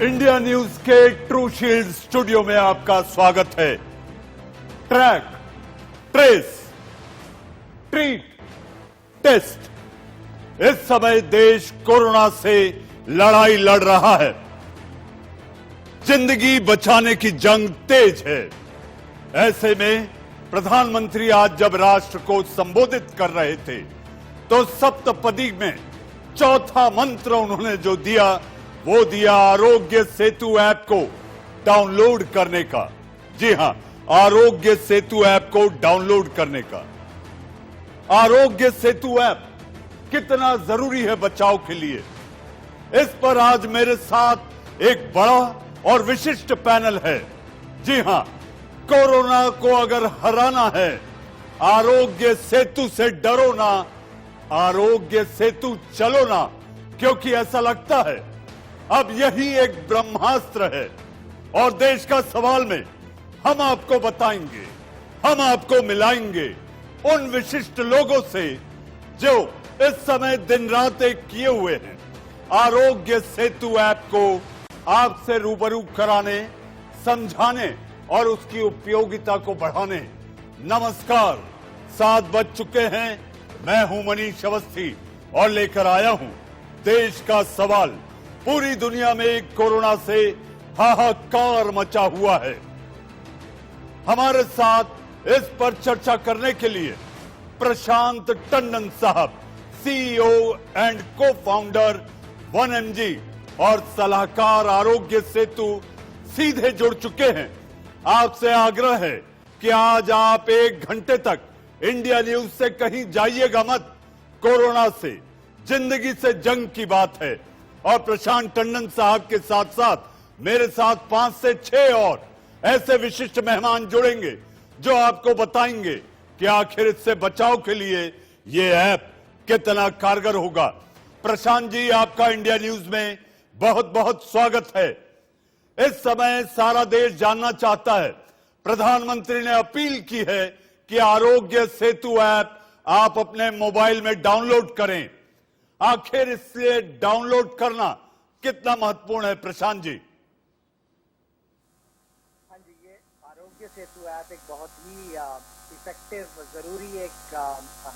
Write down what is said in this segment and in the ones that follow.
India news के true shield studio में आपका स्वागत है। ट्रैक, ट्रेस, ट्रीट, टेस्ट, इस समय देश कोरोना से लड़ाई लड़ रहा है। जिंदगी बचाने की जंग तेज है। ऐसे में प्रधानमंत्री आज जब राष्ट्र को संबोधित कर रहे थे तो सप्तपदी में चौथा मंत्र उन्होंने जो दिया वो दिया आरोग्य सेतु ऐप को डाउनलोड करने का। जी हां, आरोग्य सेतु ऐप को डाउनलोड करने का। आरोग्य सेतु ऐप कितना जरूरी है बचाव के लिए, इस पर आज मेरे साथ एक बड़ा और विशिष्ट पैनल है। जी हां, कोरोना को अगर हराना है, आरोग्य सेतु से डरो ना, आरोग्य सेतु चलो ना, क्योंकि ऐसा लगता है अब यही एक ब्रह्मास्त्र है। और देश का सवाल में हम आपको बताएंगे, हम आपको मिलाएंगे उन विशिष्ट लोगों से जो इस समय दिन रात एक किए हुए हैं आरोग्य सेतु ऐप को आपसे रूबरू कराने, समझाने और उसकी उपयोगिता को बढ़ाने। नमस्कार, 7 बज चुके हैं। मैं हूं मनीष अवस्थी और लेकर आया हूं देश का सवाल। पूरी दुनिया में कोरोना से हाहाकार मचा हुआ है। हमारे साथ इस पर चर्चा करने के लिए प्रशांत टंडन साहब, सीईओ एंड को फाउंडर 1mg और सलाहकार आरोग्य सेतु सीधे जुड़ चुके हैं। आपसे आग्रह है कि आज आप 1 घंटे तक इंडिया न्यूज से कहीं जाइएगा मत। कोरोना से, जिंदगी से जंग की बात है। और प्रशांत टंडन साहब के साथ साथ मेरे साथ 5 से 6 और ऐसे विशिष्ट मेहमान जुड़ेंगे जो आपको बताएंगे कि आखिर इससे बचाव के लिए ये ऐप कितना कारगर होगा। प्रशांत जी, आपका इंडिया न्यूज में बहुत बहुत स्वागत है। इस समय सारा देश जानना चाहता है, प्रधानमंत्री ने अपील की है कि आरोग्य सेतु ऐप आप अपने मोबाइल में डाउनलोड करें। आखिर इससे डाउनलोड करना कितना महत्वपूर्ण है प्रशांत जी? हाँ जी, ये आरोग्य सेतु ऐप एक बहुत ही इफेक्टिव, जरूरी एक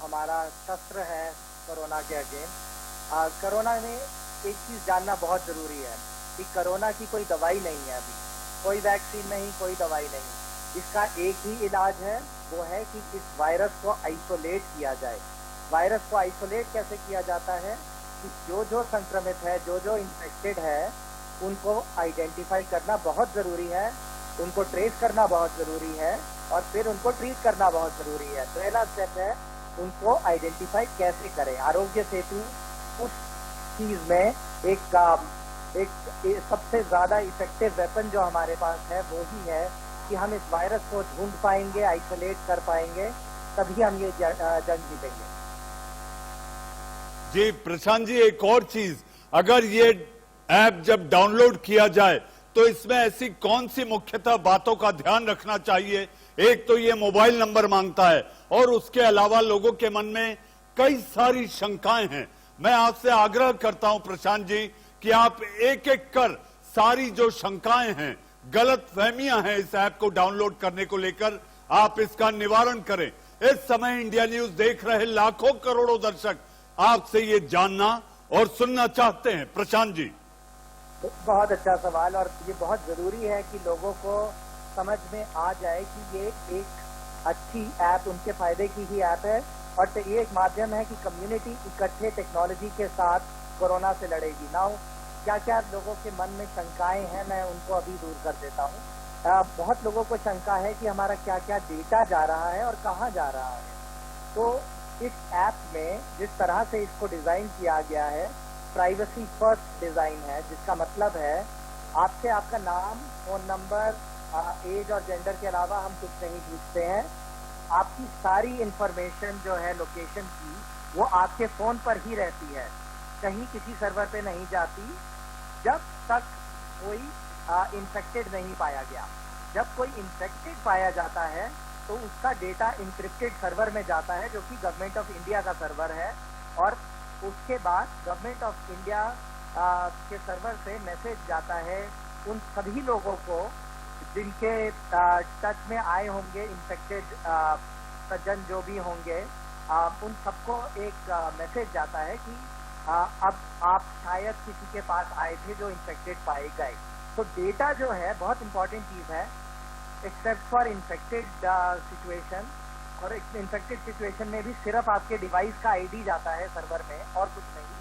हमारा शस्त्र है कोरोना के अगेंस्ट। कोरोना में एक चीज जानना बहुत जरूरी है कि कोरोना की कोई दवाई नहीं है, अभी कोई वैक्सीन नहीं, कोई दवाई नहीं। इसका एक ही इलाज है, वो है कि इस वायरस को आइसोलेट किया जाए। वायरस को आइसोलेट कैसे किया जाता है कि जो संक्रमित है, जो इन्फेक्टेड है, उनको आइडेंटिफाई करना बहुत ज़रूरी है, उनको ट्रेस करना बहुत ज़रूरी है और फिर उनको ट्रीट करना बहुत ज़रूरी है। पहला स्टेप है उनको आइडेंटिफाई कैसे करें। आरोग्य सेतु उस चीज़ में एक सबसे ज़्यादा इफेक्टिव वेपन जो हमारे पास है वो ही है कि हम इस वायरस को ढूंढ पाएंगे, आइसोलेट कर पाएंगे, तभी हम ये जंग जीतेंगे। जी प्रशांत जी, एक और चीज, अगर ये ऐप जब डाउनलोड किया जाए तो इसमें ऐसी कौन सी मुख्यतः बातों का ध्यान रखना चाहिए? एक तो ये मोबाइल नंबर मांगता है और उसके अलावा लोगों के मन में कई सारी शंकाएं हैं। मैं आपसे आग्रह करता हूं प्रशांत जी कि आप एक एक कर सारी जो शंकाएं हैं, गलत फहमियां हैं इस ऐप को डाउनलोड करने को लेकर, आप इसका निवारण करें। इस समय इंडिया न्यूज देख रहे लाखों करोड़ों दर्शक आपसे ये जानना और सुनना चाहते हैं। प्रशांत जी, बहुत अच्छा सवाल, और ये बहुत जरूरी है कि लोगों को समझ में आ जाए कि ये एक अच्छी ऐप, उनके फायदे की ही ऐप है और ये एक माध्यम है कि कम्युनिटी इकट्ठे टेक्नोलॉजी के साथ कोरोना से लड़ेगी। नाउ क्या क्या लोगों के मन में शंकाएं हैं, मैं उनको अभी दूर कर देता हूँ। बहुत लोगों को शंका है कि हमारा क्या क्या डेटा जा रहा है और कहाँ जा रहा है। तो इस ऐप में जिस तरह से इसको डिजाइन किया गया है, प्राइवेसी फर्स्ट डिजाइन है, जिसका मतलब है आपसे आपका नाम, फोन नंबर, एज और जेंडर के अलावा हम कुछ नहीं पूछते हैं। आपकी सारी इंफॉर्मेशन जो है लोकेशन की, वो आपके फोन पर ही रहती है, कहीं किसी सर्वर पे नहीं जाती जब तक कोई इन्फेक्टेड नहीं पाया गया। जब कोई इन्फेक्टेड पाया जाता है तो उसका डेटा इंक्रिप्टेड सर्वर में जाता है, जो कि गवर्नमेंट ऑफ इंडिया का सर्वर है, और उसके बाद गवर्नमेंट ऑफ इंडिया के सर्वर से मैसेज जाता है उन सभी लोगों को जिनके टच में आए होंगे इन्फेक्टेड सज्जन जो भी होंगे, उन सबको एक मैसेज जाता है कि अब आप शायद किसी के पास आए थे जो इन्फेक्टेड पाए गए। तो डेटा जो है बहुत इंपॉर्टेंट चीज है, एक्सेप्ट फॉर इन्फेक्टेड सिचुएशन। और इन्फेक्टेड सिचुएशन में भी सिर्फ आपके डिवाइस का आईडी जाता है सर्वर में और कुछ नहीं,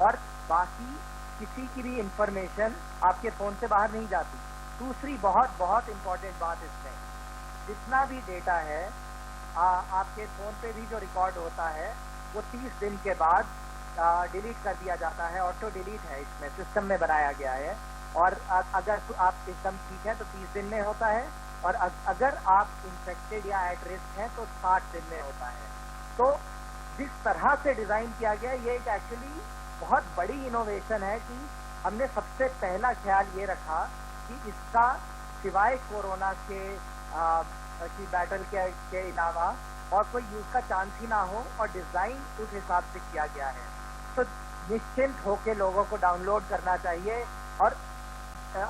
और बाकी किसी की भी इंफॉर्मेशन आपके फोन से बाहर नहीं जाती। दूसरी बहुत बहुत इंपॉर्टेंट बात इसमें, जितना भी डेटा है आपके फोन पे भी जो रिकॉर्ड होता है वो 30 दिन के बाद डिलीट कर दिया जाता है। ऑटो डिलीट है इसमें, सिस्टम में बनाया गया है। और अगर आप एकदम ठीक है तो 30 दिन में होता है, और अगर आप इन्फेक्टेड या एट रिस्क हैं तो 60 दिन में होता है। तो जिस तरह से डिजाइन किया गया ये एक एक्चुअली बहुत बड़ी इनोवेशन है कि हमने सबसे पहला ख्याल ये रखा कि इसका सिवाय कोरोना के की बैटल के अलावा और कोई यूज का चांस ही ना हो, और डिजाइन उस हिसाब से किया गया है। तो निश्चिंत होके लोगों को डाउनलोड करना चाहिए। और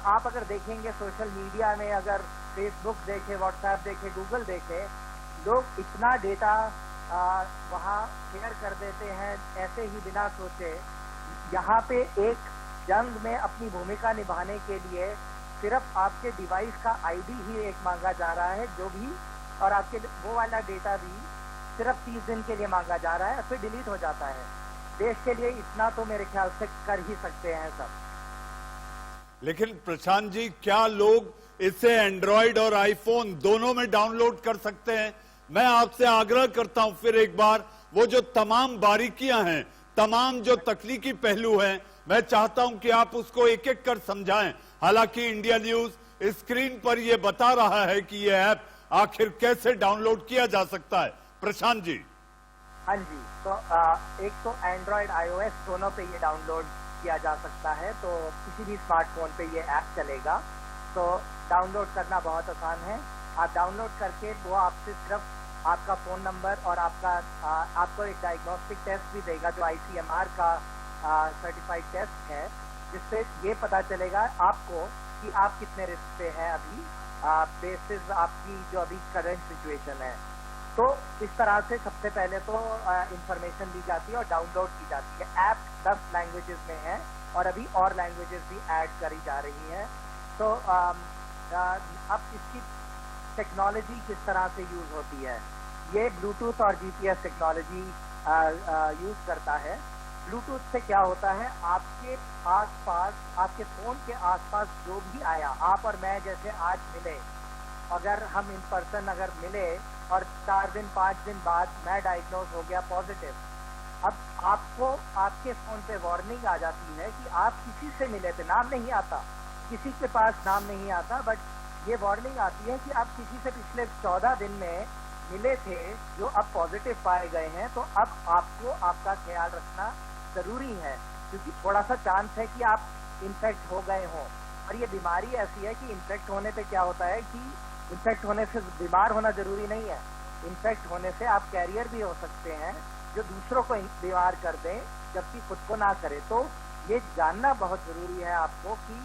आप अगर देखेंगे सोशल मीडिया में, अगर फेसबुक देखे, व्हाट्सएप देखे, गूगल देखे, लोग इतना डेटा वहाँ शेयर कर देते हैं ऐसे ही बिना सोचे। यहाँ पे एक जंग में अपनी भूमिका निभाने के लिए सिर्फ आपके डिवाइस का आईडी ही एक मांगा जा रहा है जो भी, और आपके वो वाला डेटा भी सिर्फ 30 दिन के लिए मांगा जा रहा है, फिर डिलीट हो जाता है। देश के लिए इतना तो मेरे ख्याल से कर ही सकते हैं सब। लेकिन प्रशांत जी, क्या लोग इसे एंड्रॉइड और आईफोन दोनों में डाउनलोड कर सकते हैं? मैं आपसे आग्रह करता हूं फिर एक बार, वो जो तमाम बारीकियां हैं, तमाम जो तकनीकी पहलू हैं, मैं चाहता हूं कि आप उसको एक एक कर समझाएं। हालांकि इंडिया न्यूज स्क्रीन पर यह बता रहा है कि यह ऐप आखिर कैसे डाउनलोड किया जा सकता है। प्रशांत जी। हाँ जी, तो एक तो एंड्रॉइड आईओएस दोनों पे ये डाउनलोड किया जा सकता है। तो किसी भी स्मार्टफोन पे ये ऐप चलेगा, तो डाउनलोड करना बहुत आसान है। आप डाउनलोड करके वो आपसे सिर्फ आपका फोन नंबर और आपको एक डायग्नोस्टिक टेस्ट भी देगा जो ICMR का सर्टिफाइड टेस्ट है, जिससे ये पता चलेगा आपको कि आप कितने रिस्क पे हैं अभी, बेसिस आपकी जो अभी करंट सिचुएशन है। तो इस तरह से सबसे पहले तो इंफॉर्मेशन दी जाती है और डाउनलोड की जाती है। ऐप 10 लैंग्वेजेस में है और अभी और लैंग्वेजेस भी ऐड करी जा रही हैं। तो अब इसकी टेक्नोलॉजी किस तरह से यूज होती है, ये ब्लूटूथ और GPS टेक्नोलॉजी यूज करता है। ब्लूटूथ से क्या होता है, आपके आसपास, आपके फोन के आसपास जो भी आया, आप और मैं जैसे आज मिले, अगर हम इन पर्सन अगर मिले और 4 दिन 5 दिन बाद मैं डायग्नोज हो गया पॉजिटिव, अब आपको आपके फोन पे वार्निंग आ जाती है कि आप किसी से मिले थे, नाम नहीं आता, किसी के पास नाम नहीं आता, बट ये वार्निंग आती है कि आप किसी से पिछले 14 दिन में मिले थे जो अब पॉजिटिव पाए गए हैं। तो अब आपको आपका ख्याल रखना जरूरी है, क्योंकि थोड़ा सा चांस है कि आप इन्फेक्ट हो गए हों। और ये बीमारी ऐसी है कि इन्फेक्ट होने पे क्या होता है कि इन्फेक्ट होने से बीमार होना जरूरी नहीं है, इन्फेक्ट होने से आप कैरियर भी हो सकते हैं जो दूसरों को बीमार कर दें जबकि खुद को ना करे। तो ये जानना बहुत जरूरी है आपको कि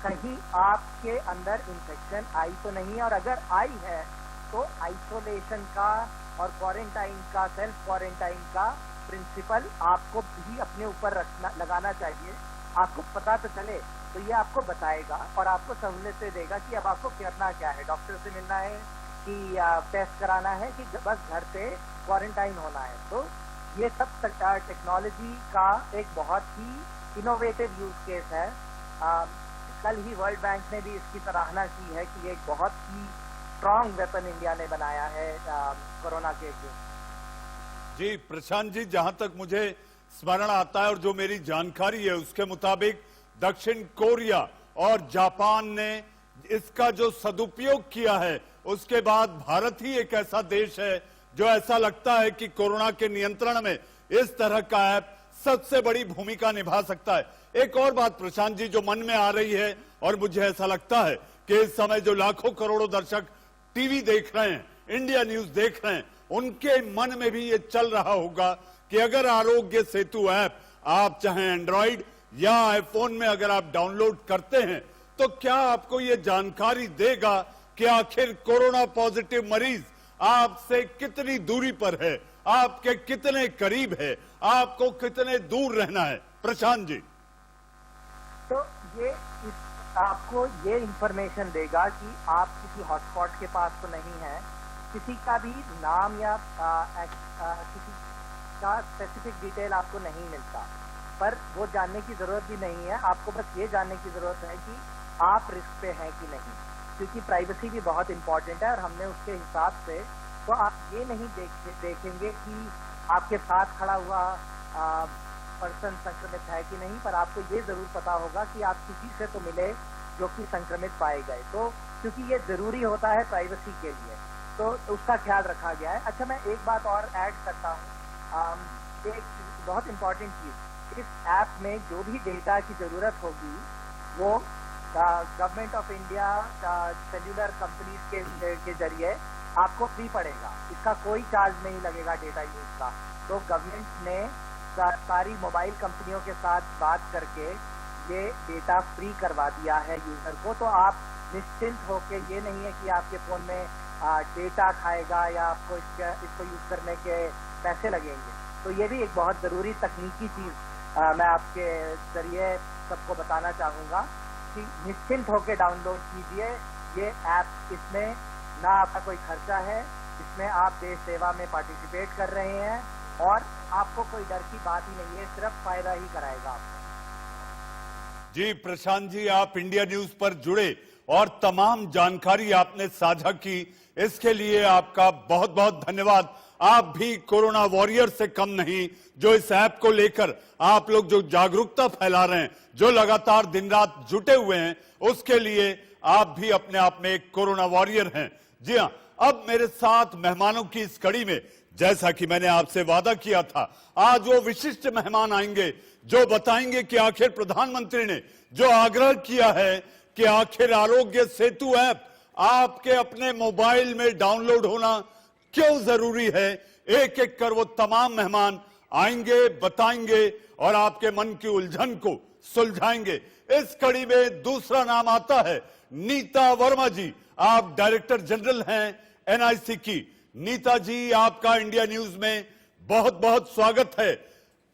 कहीं आपके अंदर इन्फेक्शन आई तो नहीं, और अगर आई है तो आइसोलेशन का और क्वारंटाइन का, सेल्फ क्वारंटाइन का प्रिंसिपल आपको भी अपने ऊपर रखना लगाना चाहिए। आपको पता तो चले तो ये आपको बताएगा और आपको सहूलियतें देगा कि अब आपको करना क्या है, डॉक्टर से मिलना है कि टेस्ट कराना है कि बस घर पे क्वारंटाइन होना है। तो ये सब टेक्नोलॉजी का एक बहुत ही इनोवेटिव यूज केस है। कल ही वर्ल्ड बैंक ने भी इसकी सराहना की है कि ये एक बहुत ही स्ट्रॉन्ग वेपन इंडिया ने बनाया है कोरोना के अगेंस्ट। जी प्रशांत जी, जहां तक मुझे स्मरण आता है और जो मेरी जानकारी है उसके मुताबिक दक्षिण कोरिया और जापान ने इसका जो सदुपयोग किया है, उसके बाद भारत ही एक ऐसा देश है जो ऐसा लगता है कि कोरोना के नियंत्रण में इस तरह का ऐप सबसे बड़ी भूमिका निभा सकता है। एक और बात प्रशांत जी जो मन में आ रही है, और मुझे ऐसा लगता है कि इस समय जो लाखों करोड़ों दर्शक टीवी देख रहे हैं, इंडिया न्यूज देख रहे हैं, उनके मन में भी ये चल रहा होगा कि अगर आरोग्य सेतु ऐप आप चाहे एंड्रॉइड या आईफोन में अगर आप डाउनलोड करते हैं तो क्या आपको ये जानकारी देगा कि आखिर कोरोना पॉजिटिव मरीज आपसे कितनी दूरी पर है, आपके कितने करीब है, आपको कितने दूर रहना है? प्रशांत जी, तो ये आपको ये इंफॉर्मेशन देगा कि आप किसी हॉटस्पॉट के पास तो नहीं है, किसी का भी नाम या किसी का स्पेसिफिक डिटेल आपको नहीं मिलता, पर वो जानने की जरूरत भी नहीं है। आपको बस ये जानने की जरूरत है कि आप रिस्क पे हैं कि नहीं, क्योंकि प्राइवेसी भी बहुत इंपॉर्टेंट है और हमने उसके हिसाब से तो आप ये नहीं देखेंगे कि आपके साथ खड़ा हुआ पर्सन संक्रमित है कि नहीं, पर आपको ये जरूर पता होगा कि आप किसी से तो मिले जो कि संक्रमित पाए गए, तो क्योंकि ये जरूरी होता है प्राइवेसी के लिए, तो उसका ख्याल रखा गया है। अच्छा, मैं एक बात और ऐड करता हूँ, एक बहुत इंपॉर्टेंट चीज, इस ऐप में जो भी डेटा की जरूरत होगी वो government of India cellular companies के जरिए आपको फ्री पड़ेगा, इसका कोई चार्ज नहीं लगेगा डेटा यूज का। तो गवर्नमेंट ने सारी मोबाइल कंपनियों के साथ बात करके ये डेटा फ्री करवा दिया है यूजर को, तो आप निश्चिंत होके, ये नहीं है कि आपके फोन में डेटा खाएगा या आपको इसको यूज करने के पैसे लगेंगे। तो ये भी एक बहुत जरूरी तकनीकी चीज मैं आपके जरिए सबको बताना चाहूंगा कि निश्चिंत होके डाउनलोड कीजिए ये ऐप। इसमें ना आपका कोई खर्चा है, इसमें आप देश सेवा में पार्टिसिपेट कर रहे हैं और आपको कोई डर की बात ही नहीं है, सिर्फ फायदा ही कराएगा आपको। जी प्रशांत जी, आप इंडिया न्यूज पर जुड़े और तमाम जानकारी आपने साझा की, इसके लिए आपका बहुत बहुत धन्यवाद। आप भी कोरोना वॉरियर से कम नहीं, जो इस ऐप को लेकर आप लोग जो जागरूकता फैला रहे हैं, जो लगातार दिन रात जुटे हुए हैं, उसके लिए आप भी अपने आप में एक कोरोना वॉरियर हैं। जी हां, अब मेरे साथ मेहमानों की इस कड़ी में, जैसा कि मैंने आपसे वादा किया था, आज वो विशिष्ट मेहमान आएंगे जो बताएंगे कि आखिर प्रधानमंत्री ने जो आग्रह किया है कि आखिर आरोग्य सेतु ऐप आपके अपने मोबाइल में डाउनलोड होना क्यों जरूरी है। एक एक कर वो तमाम मेहमान आएंगे, बताएंगे और आपके मन की उलझन को सुलझाएंगे। इस कड़ी में दूसरा नाम आता है नीता वर्मा जी। आप डायरेक्टर जनरल हैं एनआईसी की। नीता जी, आपका इंडिया न्यूज में बहुत बहुत स्वागत है।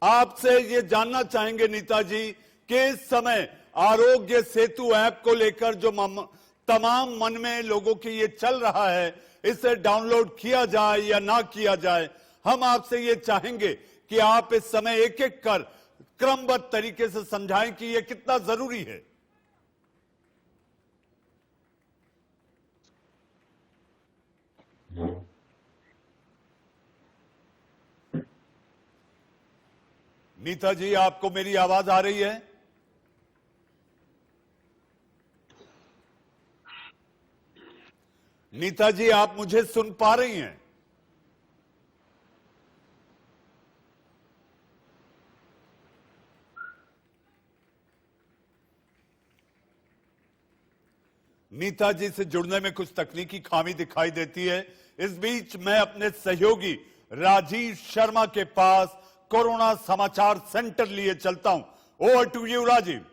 आपसे ये जानना चाहेंगे नीता जी कि इस समय आरोग्य सेतु ऐप को लेकर जो तमाम मन में लोगों की ये चल रहा है, इसे डाउनलोड किया जाए या ना किया जाए, हम आपसे ये चाहेंगे कि आप इस समय एक एक कर क्रमबद्ध तरीके से समझाएं कि ये कितना जरूरी है। नीता जी, आपको मेरी आवाज आ रही है? नीता जी, आप मुझे सुन पा रही हैं? नीता जी से जुड़ने में कुछ तकनीकी खामी दिखाई देती है। इस बीच मैं अपने सहयोगी राजीव शर्मा के पास कोरोना समाचार सेंटर लिए चलता हूं। Over to you Rajiv.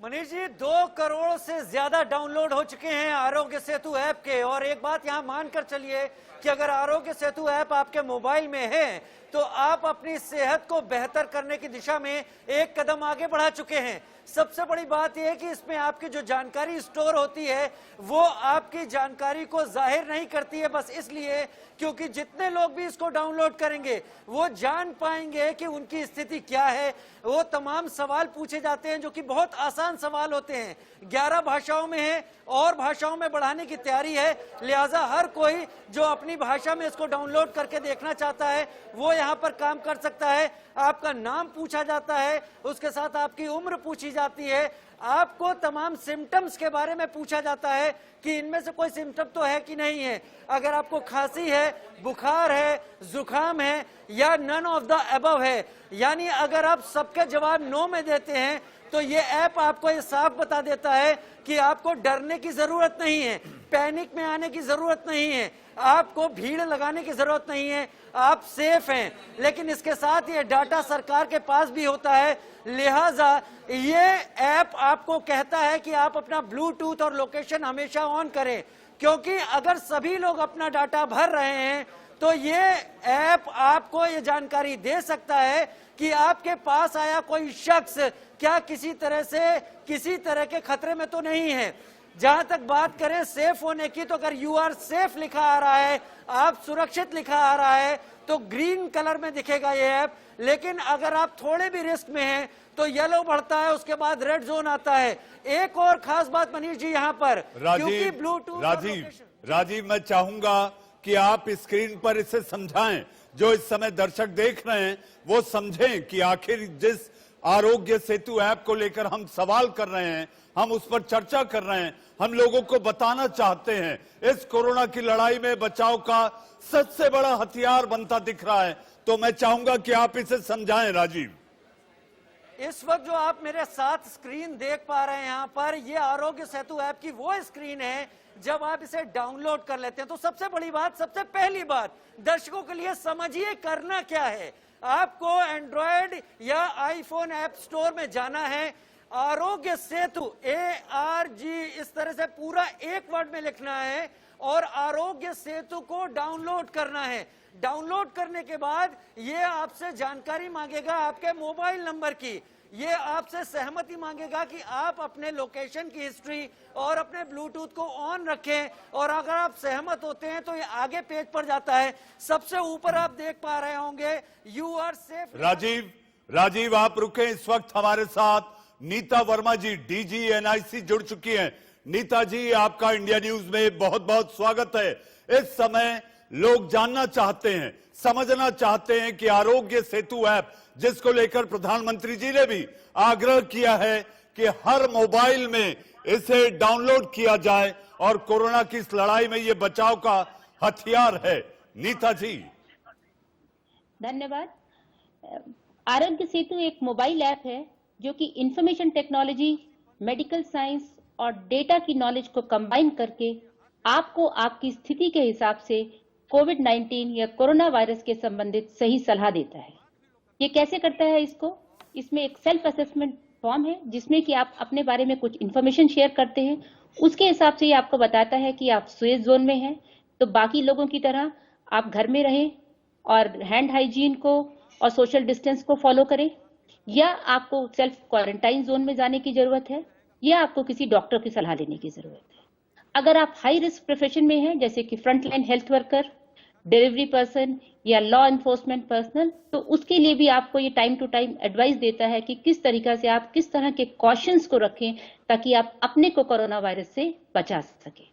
Manish ji, 2 crore से ज्यादा डाउनलोड हो चुके हैं आरोग्य सेतु ऐप के। और एक बात यहां मानकर चलिए कि अगर आरोग्य सेतु ऐप आपके मोबाइल में है तो आप अपनी सेहत को बेहतर करने की दिशा में एक कदम आगे बढ़ा चुके हैं। सबसे बड़ी बात यह है कि इसमें आपकी जो जानकारी स्टोर होती है वो आपकी जानकारी को जाहिर नहीं करती है, बस इसलिए क्योंकि जितने लोग भी इसको डाउनलोड करेंगे वो जान पाएंगे कि उनकी स्थिति क्या है। वो तमाम सवाल पूछे जाते हैं जो कि बहुत आसान सवाल होते हैं। 11 भाषाओं में है और भाषाओं में बढ़ाने की तैयारी है, लिहाजा हर कोई जो अपनी भाषा में इसको डाउनलोड करके देखना चाहता है वो यहाँ पर काम कर सकता है। आपका नाम पूछा जाता है, उसके साथ आपकी उम्र पूछी जाती है, आपको तमाम सिम्टम्स के बारे में पूछा जाता है कि इनमें से कोई सिम्टम तो है कि नहीं है। अगर आपको खांसी है, बुखार है, जुकाम है या नन ऑफ द अबव है, यानी अगर आप सबके जवाब नो में देते हैं तो ये ऐप आपको ये साफ बता देता है कि आपको डरने की जरूरत नहीं है। पैनिक में आने की जरूरत नहीं है, आपको भीड़ लगाने की जरूरत नहीं है, आप सेफ हैं। लेकिन इसके साथ ये डाटा सरकार के पास भी होता है, लिहाजा ये ऐप आपको कहता है कि आप अपना ब्लूटूथ और लोकेशन हमेशा ऑन करें, क्योंकि अगर सभी लोग अपना डाटा भर रहे हैं तो ये ऐप आपको ये जानकारी दे सकता है कि आपके पास आया कोई शख्स क्या किसी तरह के खतरे में तो नहीं है। जहां तक बात करें सेफ होने की, तो अगर यू आर सेफ लिखा आ रहा है, आप सुरक्षित लिखा आ रहा है, तो ग्रीन कलर में दिखेगा ये ऐप। लेकिन अगर आप थोड़े भी रिस्क में हैं तो येलो बढ़ता है, उसके बाद रेड जोन आता है। एक और खास बात मनीष जी यहाँ पर, क्योंकि ब्लूटूथ राजीव मैं चाहूंगा कि आप स्क्रीन पर इसे समझाएं, जो इस समय दर्शक देख रहे हैं वो समझें कि आखिर जिस आरोग्य सेतु ऐप को लेकर हम सवाल कर रहे हैं, हम उस पर चर्चा कर रहे हैं, हम लोगों को बताना चाहते हैं इस कोरोना की लड़ाई में बचाव का सबसे बड़ा हथियार बनता दिख रहा है। तो मैं चाहूंगा कि आप इसे समझाएं राजीव। इस वक्त जो आप मेरे साथ स्क्रीन देख पा रहे हैं यहाँ पर, ये आरोग्य सेतु ऐप की वो स्क्रीन है जब आप इसे डाउनलोड कर लेते हैं। तो सबसे बड़ी बात, सबसे पहली बात दर्शकों के लिए समझिए करना क्या है। आपको एंड्रॉयड या आईफोन ऐप स्टोर में जाना है, आरोग्य सेतु ARG इस तरह से पूरा एक वर्ड में लिखना है और आरोग्य सेतु को डाउनलोड करना है। डाउनलोड करने के बाद ये आपसे जानकारी मांगेगा आपके मोबाइल नंबर की, ये आपसे सहमति मांगेगा कि आप अपने लोकेशन की हिस्ट्री और अपने ब्लूटूथ को ऑन रखें, और अगर आप सहमत होते हैं तो ये आगे पेज पर जाता है। सबसे ऊपर आप देख पा रहे होंगे यू आर सेफ। राजीव आप रुके, इस वक्त हमारे साथ नीता वर्मा जी DG NIC जुड़ चुकी हैं। नीता जी आपका इंडिया न्यूज में बहुत बहुत स्वागत है। इस समय लोग जानना चाहते हैं, समझना चाहते हैं कि आरोग्य सेतु ऐप जिसको लेकर प्रधानमंत्री जी ने भी आग्रह किया है कि हर मोबाइल में इसे डाउनलोड किया जाए और कोरोना की इस लड़ाई में ये बचाव का हथियार है। नीता जी धन्यवाद। आरोग्य सेतु एक मोबाइल ऐप है जो कि इंफॉर्मेशन टेक्नोलॉजी, मेडिकल साइंस और डेटा की नॉलेज को कंबाइन करके आपको आपकी स्थिति के हिसाब से कोविड-19 या कोरोना वायरस के संबंधित सही सलाह देता है। ये कैसे करता है इसमें एक सेल्फ असेसमेंट फॉर्म है जिसमें कि आप अपने बारे में कुछ इन्फॉर्मेशन शेयर करते हैं। उसके हिसाब से ये आपको बताता है कि आप सेफ जोन में हैं, तो बाकी लोगों की तरह आप घर में रहें और हैंड हाइजीन को और सोशल डिस्टेंस को फॉलो करें, या आपको सेल्फ क्वारंटाइन जोन में जाने की जरूरत है, या आपको किसी डॉक्टर की सलाह लेने की जरूरत है। अगर आप हाई रिस्क प्रोफेशन में हैं, जैसे कि frontline health worker, delivery person या लॉ एनफोर्समेंट पर्सनल, तो उसके लिए भी आपको ये टाइम टू टाइम एडवाइस देता है कि किस तरीका से आप किस तरह के कॉशंस को रखें ताकि आप अपने को कोरोना वायरस से बचा सकें।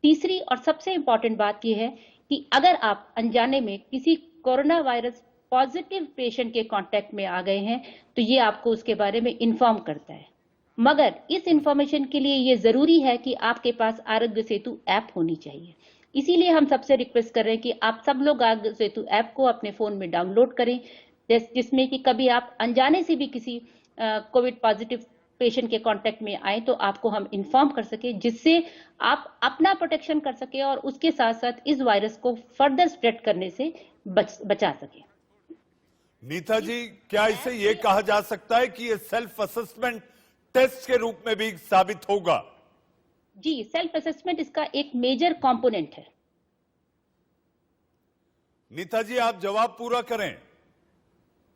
तीसरी और सबसे इंपॉर्टेंट बात यह है कि अगर आप अनजाने में किसी कोरोना वायरस पॉजिटिव पेशेंट के कांटेक्ट में आ गए हैं तो ये आपको उसके बारे में इन्फॉर्म करता है। मगर इस इंफॉर्मेशन के लिए ये जरूरी है कि आपके पास आरोग्य सेतु ऐप होनी चाहिए। इसीलिए हम सबसे रिक्वेस्ट कर रहे हैं कि आप सब लोग आरोग्य सेतु ऐप को अपने फोन में डाउनलोड करें, जिसमें कि कभी आप अनजाने से भी किसी कोविड पॉजिटिव पेशेंट के कांटेक्ट में आए तो आपको हम इन्फॉर्म कर सके, जिससे आप अपना प्रोटेक्शन कर सके और उसके साथ साथ इस वायरस को फर्दर स्प्रेड करने से बचा सके। नीता जी, क्या इसे ये कहा जा सकता है कि ये सेल्फ असेसमेंट टेस्ट के रूप में भी साबित होगा? जी, सेल्फ असेसमेंट इसका एक मेजर कंपोनेंट है। नीता जी आप जवाब पूरा करें।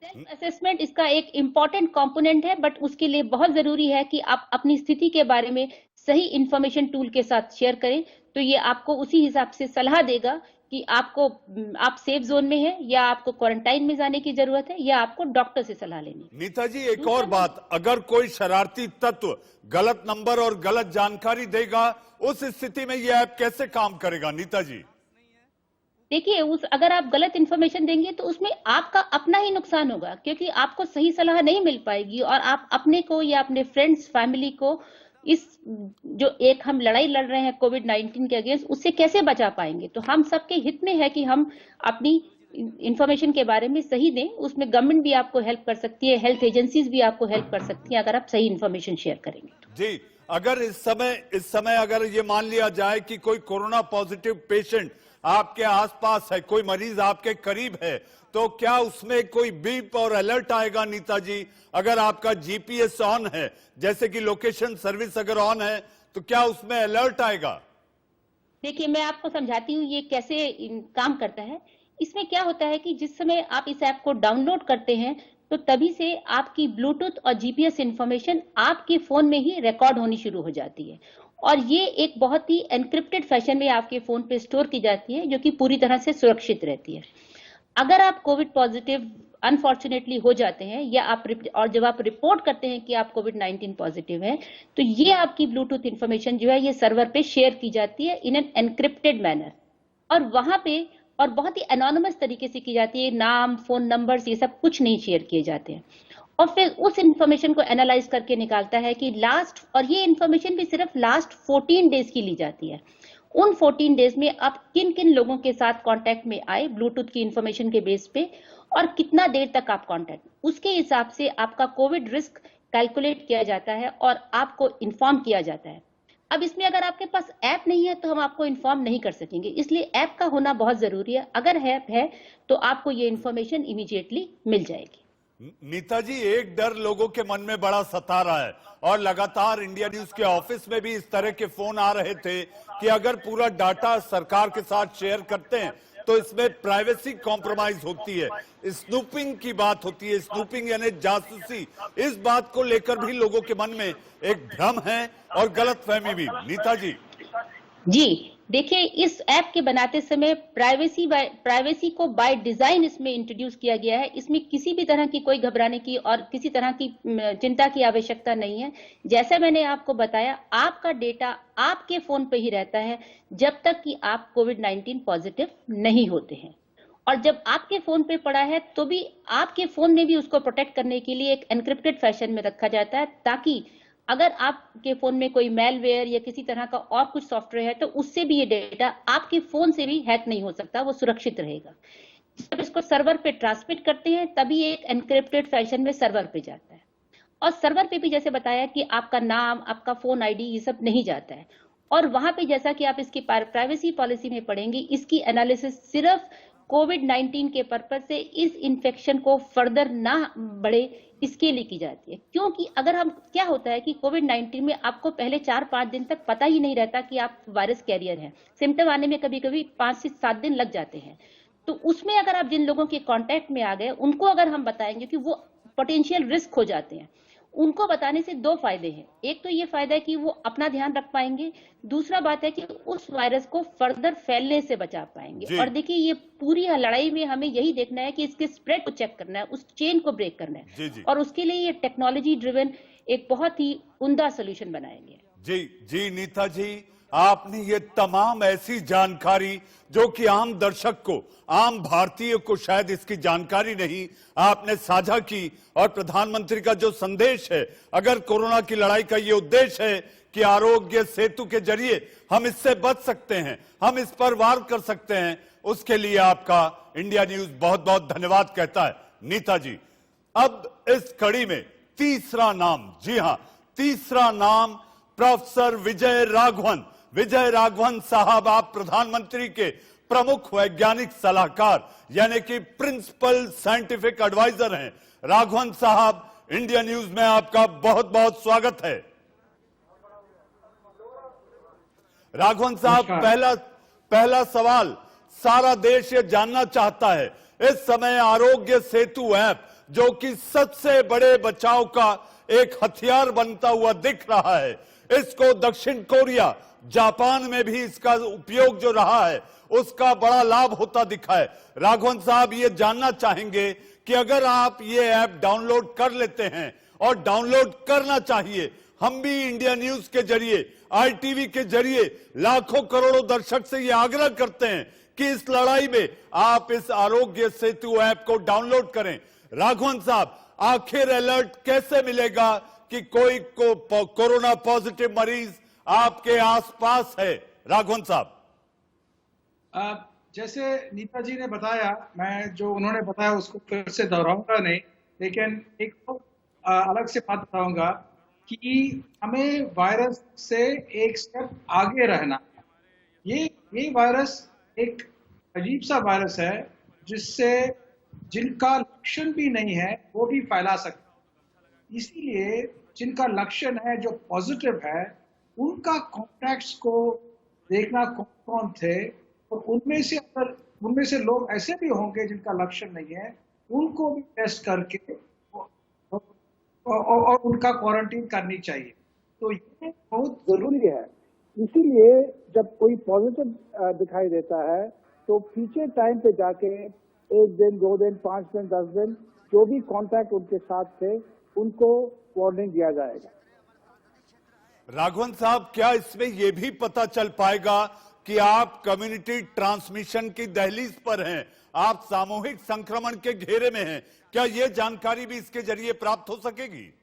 सेल्फ असेसमेंट इसका एक इंपॉर्टेंट कंपोनेंट है, बट उसके लिए बहुत जरूरी है कि आप अपनी स्थिति के बारे में सही इंफॉर्मेशन टूल के साथ शेयर करें, तो ये आपको उसी हिसाब से सलाह देगा कि आप सेफ जोन में हैं या आपको क्वारंटाइन में जाने की जरूरत है या आपको डॉक्टर से सलाह लेनी। नीता जी एक और बात, अगर कोई शरारती तत्व गलत नंबर और गलत जानकारी देगा, उस स्थिति में यह ऐप कैसे काम करेगा? नीता जी देखिए, अगर आप गलत इंफॉर्मेशन देंगे तो उसमें आपका अपना ही नुकसान होगा, क्योंकि आपको सही सलाह नहीं मिल पाएगी और आप अपने को या अपने फ्रेंड्स फैमिली को इस जो एक हम लड़ाई लड़ रहे हैं कोविड-19 के अगेंस्ट, उससे कैसे बचा पाएंगे। तो हम सबके हित में है कि हम अपनी इंफॉर्मेशन के बारे में सही दें। उसमें गवर्नमेंट भी आपको हेल्प कर सकती है, हेल्थ एजेंसीज भी आपको हेल्प कर सकती हैं अगर आप सही इंफॉर्मेशन शेयर करेंगे। जी, अगर इस समय अगर ये मान लिया जाए कि कोई कोरोना पॉजिटिव पेशेंट आपके आसपास है, कोई मरीज आपके करीब है, तो क्या उसमें कोई बीप और अलर्ट आएगा नीता जी? अगर आपका जीपीएस ऑन है, जैसे कि लोकेशन सर्विस अगर ऑन है, तो क्या उसमें अलर्ट आएगा? देखिए, मैं आपको समझाती हूँ ये कैसे काम करता है। इसमें क्या होता है कि जिस समय आप इस ऐप को डाउनलोड करते हैं, तो तभी से आपकी ब्लूटूथ और जीपीएस इंफॉर्मेशन आपके फोन में ही रिकॉर्ड होनी शुरू हो जाती है, और ये एक बहुत ही एनक्रिप्टेड फैशन में आपके फोन पे स्टोर की जाती है, जो कि पूरी तरह से सुरक्षित रहती है। अगर आप कोविड पॉजिटिव अनफॉर्चुनेटली हो जाते हैं, या और जब आप रिपोर्ट करते हैं कि आप कोविड-19 पॉजिटिव हैं, तो ये आपकी ब्लूटूथ इंफॉर्मेशन जो है ये सर्वर पे शेयर की जाती है इन एन एनक्रिप्टेड मैनर, और वहां पे और बहुत ही एनोनिमस तरीके से की जाती है। नाम, फोन नंबर्स, ये सब कुछ नहीं शेयर किए जाते हैं। और फिर उस इंफॉर्मेशन को एनालाइज करके निकालता है कि और ये इंफॉर्मेशन भी सिर्फ लास्ट 14 डेज की ली जाती है। उन 14 डेज में आप किन किन लोगों के साथ कांटेक्ट में आए ब्लूटूथ की इंफॉर्मेशन के बेस पे, और कितना देर तक आप कांटेक्ट, उसके हिसाब से आपका कोविड रिस्क कैलकुलेट किया जाता है और आपको इन्फॉर्म किया जाता है। अब इसमें अगर आपके पास ऐप नहीं है तो हम आपको इन्फॉर्म नहीं कर सकेंगे, इसलिए ऐप का होना बहुत जरूरी है। अगर ऐप है तो आपको ये इन्फॉर्मेशन इमीडिएटली मिल जाएगी। नीता जी, एक डर लोगों के मन में बड़ा सता रहा है, और लगातार इंडिया न्यूज के ऑफिस में भी इस तरह के फोन आ रहे थे कि अगर पूरा डाटा सरकार के साथ शेयर करते हैं तो इसमें प्राइवेसी कॉम्प्रोमाइज होती है, स्नूपिंग की बात होती है, स्नूपिंग यानी जासूसी। इस बात को लेकर भी लोगों के मन में एक भ्रम है और गलतफहमी भी। नीता जी, देखिए, इस ऐप के बनाते समय प्राइवेसी को बाय डिजाइन इसमें इंट्रोड्यूस किया गया है। इसमें किसी भी तरह की कोई घबराने की और किसी तरह की चिंता की आवश्यकता नहीं है। जैसा मैंने आपको बताया, आपका डेटा आपके फोन पे ही रहता है जब तक कि आप कोविड-19 पॉजिटिव नहीं होते हैं, और जब आपके फोन पे पड़ा है तो भी आपके फोन में भी उसको प्रोटेक्ट करने के लिए एक एनक्रिप्टेड फैशन में रखा जाता है, ताकि अगर आपके फोन में कोई मेलवेयर या किसी तरह का और कुछ सॉफ्टवेयर है तो उससे भी ये डेटा आपके फोन से भी हैक नहीं हो सकता, वो सुरक्षित रहेगा। जब इसको सर्वर पे ट्रांसमिट करते हैं तभी एक एनक्रिप्टेड फैशन में सर्वर पे जाता है, और सर्वर पे भी जैसे बताया कि आपका नाम, आपका फोन आईडी, ये सब नहीं जाता है। और वहां पे जैसा कि आप इसकी प्राइवेसी पॉलिसी में पढ़ेंगे, इसकी एनालिसिस सिर्फ कोविड-19 के पर्पज से इस इन्फेक्शन को फर्दर ना बढ़े इसके लिए की जाती है। क्योंकि अगर हम, क्या होता है कि कोविड-19 में आपको पहले 4-5 दिन तक पता ही नहीं रहता कि आप वायरस कैरियर हैं। सिम्टम आने में कभी कभी 5 से 7 दिन लग जाते हैं। तो उसमें अगर आप जिन लोगों के कांटेक्ट में आ गए, उनको अगर हम बताएंगे कि वो पोटेंशियल रिस्क हो जाते हैं, उनको बताने से 2 फायदे हैं। एक तो ये फायदा है कि वो अपना ध्यान रख पाएंगे, दूसरा बात है कि उस वायरस को फर्दर फैलने से बचा पाएंगे। और देखिए, ये पूरी लड़ाई में हमें यही देखना है कि इसके स्प्रेड को चेक करना है, उस चेन को ब्रेक करना है, और उसके लिए ये टेक्नोलॉजी ड्रिवन एक बहुत ही उम्दा सोल्यूशन बनाएंगे। जी नीता जी, आपने ये तमाम ऐसी जानकारी जो कि आम दर्शक को, आम भारतीय को शायद इसकी जानकारी नहीं, आपने साझा की। और प्रधानमंत्री का जो संदेश है, अगर कोरोना की लड़ाई का ये उद्देश्य है कि आरोग्य सेतु के जरिए हम इससे बच सकते हैं, हम इस पर वार कर सकते हैं, उसके लिए आपका इंडिया न्यूज बहुत बहुत धन्यवाद कहता है। नीता जी, अब इस कड़ी में तीसरा नाम, जी हां, तीसरा नाम प्रोफेसर विजय राघवन। विजय राघवन साहब, आप प्रधानमंत्री के प्रमुख वैज्ञानिक सलाहकार यानी कि प्रिंसिपल साइंटिफिक एडवाइजर हैं। राघवन साहब, इंडिया न्यूज में आपका बहुत बहुत स्वागत है। राघवन साहब, पहला सवाल, सारा देश ये जानना चाहता है, इस समय आरोग्य सेतु ऐप जो कि सबसे बड़े बचाव का एक हथियार बनता हुआ दिख रहा है, इसको दक्षिण कोरिया, जापान में भी इसका उपयोग जो रहा है उसका बड़ा लाभ होता दिखा है। राघवन साहब, ये जानना चाहेंगे कि अगर आप ये ऐप डाउनलोड कर लेते हैं, और डाउनलोड करना चाहिए, हम भी इंडिया न्यूज के जरिए, ITV के जरिए लाखों करोड़ों दर्शक से ये आग्रह करते हैं कि इस लड़ाई में आप इस आरोग्य सेतु ऐप को डाउनलोड करें। राघवन साहब, आखिर अलर्ट कैसे मिलेगा कि कोई कोरोना पॉजिटिव मरीज आपके आसपास है? राघवन साहब, जैसे नीता जी ने बताया, मैं जो उन्होंने बताया उसको फिर से दोहराऊंगा नहीं, लेकिन एक तो अलग से बात बताऊंगा कि हमें वायरस से एक स्टेप आगे रहना है। ये वायरस एक अजीब सा वायरस है जिससे जिनका लक्षण भी नहीं है वो भी फैला सकता है। इसीलिए जिनका लक्षण है, जो पॉजिटिव है, उनका कॉन्टैक्ट्स को देखना कौन कौन थे, और उनमें से लोग ऐसे भी होंगे जिनका लक्षण नहीं है, उनको भी टेस्ट करके और उनका क्वारंटीन करनी चाहिए। तो ये बहुत जरूरी है। इसीलिए जब कोई पॉजिटिव दिखाई देता है तो पीछे टाइम पे जाके 1 दिन, 2 दिन, 5 दिन, 10 दिन जो भी कांटेक्ट उनके साथ थे उनको वार्निंग दिया जाएगा। राघवन साहब, क्या इसमें यह भी पता चल पाएगा कि आप कम्युनिटी ट्रांसमिशन की दहलीज पर हैं, आप सामूहिक संक्रमण के घेरे में हैं? क्या यह जानकारी भी इसके जरिए प्राप्त हो सकेगी?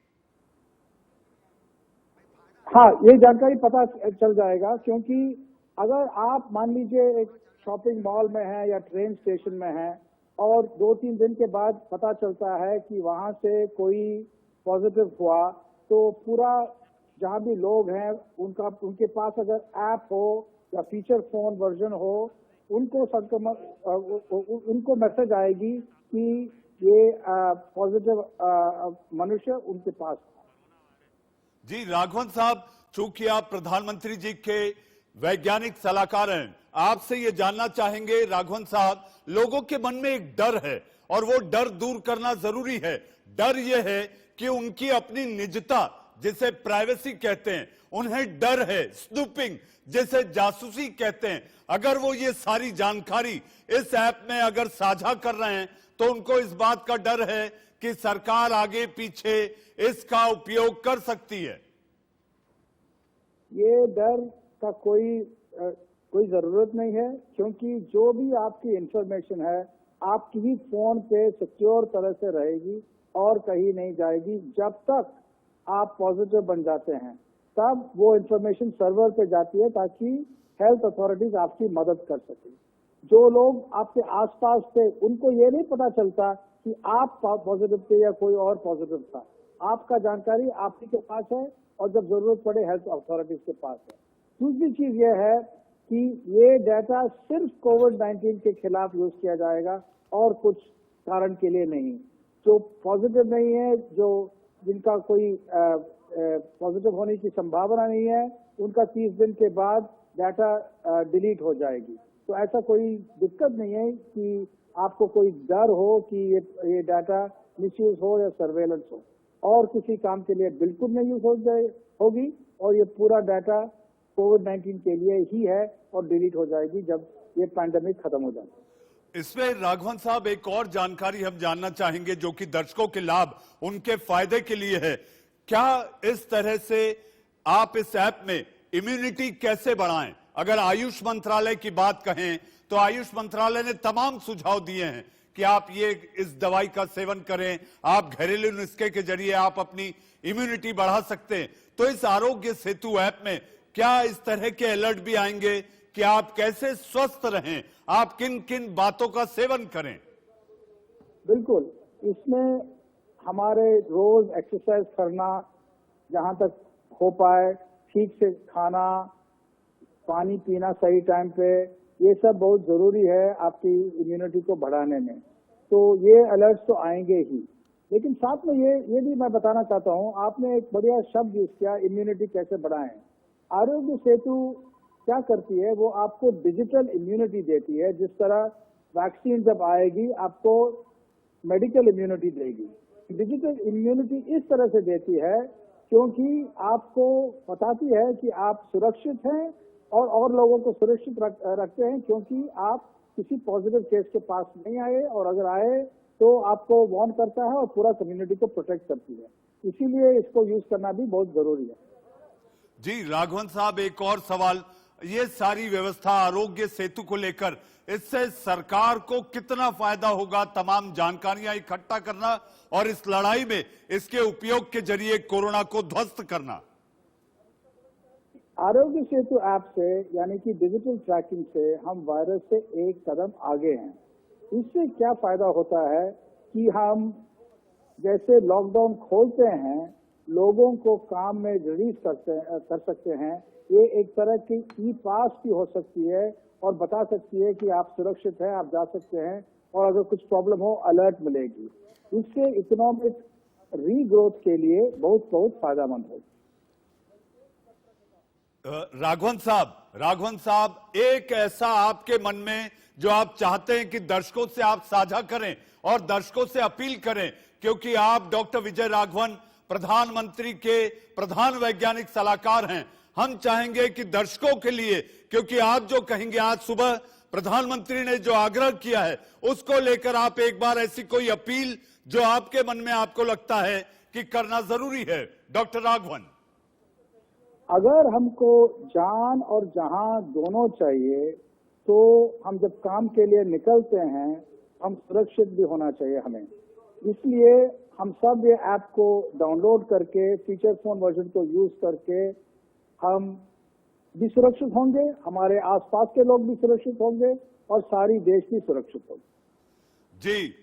हाँ, ये जानकारी पता चल जाएगा, क्योंकि अगर आप मान लीजिए एक शॉपिंग मॉल में है या ट्रेन स्टेशन में है और 2-3 दिन के बाद पता चलता है कि वहां से कोई पॉजिटिव हुआ, तो पूरा जहां भी लोग हैं उनके पास अगर ऐप हो या फीचर फोन वर्जन हो, उनको मैसेज आएगी कि ये पॉजिटिव मनुष्य उनके पास है। जी राघवन साहब, चूंकि आप प्रधानमंत्री जी के वैज्ञानिक सलाहकार हैं, आपसे ये जानना चाहेंगे राघवन साहब, लोगों के मन में एक डर है और वो डर दूर करना जरूरी है। डर ये है कि उनकी अपनी निजता, जिसे प्राइवेसी कहते हैं, उन्हें डर है स्नूपिंग, जिसे जासूसी कहते हैं। अगर वो ये सारी जानकारी इस ऐप में अगर साझा कर रहे हैं तो उनको इस बात का डर है कि सरकार आगे पीछे इसका उपयोग कर सकती है। ये डर का कोई जरूरत नहीं है, क्योंकि जो भी आपकी इंफॉर्मेशन है आपकी ही फोन पे सिक्योर तरह से रहेगी और कहीं नहीं जाएगी। जब तक आप पॉजिटिव बन जाते हैं तब वो इंफॉर्मेशन सर्वर पे जाती है ताकि हेल्थ अथॉरिटीज आपकी मदद कर सके। जो लोग आपके आसपास थे उनको ये नहीं पता चलता कि आप पॉजिटिव थे या कोई और पॉजिटिव था। आपका जानकारी आप ही के पास है और जब जरूरत पड़े हेल्थ अथॉरिटीज के पास है। दूसरी चीज ये है कि ये डाटा सिर्फ कोविड-19 के खिलाफ यूज किया जाएगा और कुछ कारण के लिए नहीं। जो पॉजिटिव नहीं है, जिनका कोई पॉजिटिव होने की संभावना नहीं है, उनका 30 दिन के बाद डाटा डिलीट हो जाएगी। तो ऐसा कोई दिक्कत नहीं है कि आपको कोई डर हो कि ये डाटा मिसयूज हो या सर्वेलेंस हो, और किसी काम के लिए बिल्कुल नहीं यूज होगी। और ये पूरा डाटा कोविड-19 के लिए ही है और डिलीट हो जाएगी जब ये पैंडेमिक खत्म हो जाएगा। इसमें राघवन साहब एक और जानकारी हम जानना चाहेंगे जो कि दर्शकों के लाभ, उनके फायदे के लिए है। क्या इस तरह से आप इस ऐप में इम्यूनिटी कैसे बढ़ाएं? अगर आयुष मंत्रालय की बात कहें तो आयुष मंत्रालय ने तमाम सुझाव दिए हैं कि आप ये इस दवाई का सेवन करें, आप घरेलू नुस्खे के जरिए आप अपनी इम्यूनिटी बढ़ा सकते हैं। तो इस आरोग्य सेतु ऐप में क्या इस तरह के अलर्ट भी आएंगे कि आप कैसे स्वस्थ रहें, आप किन किन बातों का सेवन करें? बिल्कुल, इसमें हमारे रोज एक्सरसाइज करना, जहां तक हो पाए ठीक से खाना, पानी पीना सही टाइम पे, ये सब बहुत जरूरी है आपकी इम्यूनिटी को बढ़ाने में। तो ये अलर्ट्स तो आएंगे ही, लेकिन साथ में ये भी मैं बताना चाहता हूँ, आपने एक बढ़िया शब्द यूज किया, इम्यूनिटी कैसे बढ़ाएं। आरोग्य सेतु क्या करती है, वो आपको डिजिटल इम्यूनिटी देती है। जिस तरह वैक्सीन जब आएगी आपको मेडिकल इम्यूनिटी देगी, डिजिटल इम्यूनिटी इस तरह से देती है क्योंकि आपको बताती है कि आप सुरक्षित हैं और लोगों को सुरक्षित रखते हैं, क्योंकि आप किसी पॉजिटिव केस के पास नहीं आए, और अगर आए तो आपको वार्न करता है और पूरा कम्युनिटी को प्रोटेक्ट करती है। इसीलिए इसको यूज करना भी बहुत जरूरी है। जी राघवन साहब, एक और सवाल, ये सारी व्यवस्था आरोग्य सेतु को लेकर, इससे सरकार को कितना फायदा होगा? तमाम जानकारियां इकट्ठा करना और इस लड़ाई में इसके उपयोग के जरिए कोरोना को ध्वस्त करना। आरोग्य सेतु ऐप से, यानी कि डिजिटल ट्रैकिंग से, हम वायरस से एक कदम आगे हैं। इससे क्या फायदा होता है कि हम जैसे लॉकडाउन खोलते हैं लोगों को काम में रिलीज कर सकते हैं। ये एक तरह की ई पास भी हो सकती है और बता सकती है कि आप सुरक्षित हैं, आप जा सकते हैं, और अगर कुछ प्रॉब्लम हो अलर्ट मिलेगी। इससे इकोनॉमिक रीग्रोथ के लिए बहुत बहुत फायदेमंद होगी। राघवन साहब, एक ऐसा आपके मन में जो आप चाहते हैं कि दर्शकों से आप साझा करें और दर्शकों से अपील करें, क्योंकि आप डॉक्टर विजय राघवन प्रधानमंत्री के प्रधान वैज्ञानिक सलाहकार हैं। हम चाहेंगे कि दर्शकों के लिए, क्योंकि आप जो कहेंगे, आज सुबह प्रधानमंत्री ने जो आग्रह किया है उसको लेकर आप एक बार ऐसी कोई अपील जो आपके मन में आपको लगता है कि करना जरूरी है, डॉक्टर राघवन। अगर हमको जान और जहां दोनों चाहिए तो हम जब काम के लिए निकलते हैं हम सुरक्षित भी होना चाहिए हमें। इसलिए हम सब ये ऐप को डाउनलोड करके फीचर फोन वर्जन को यूज करके हम भी सुरक्षित होंगे, हमारे आसपास के लोग भी सुरक्षित होंगे और सारी देश भी सुरक्षित होगी। जी,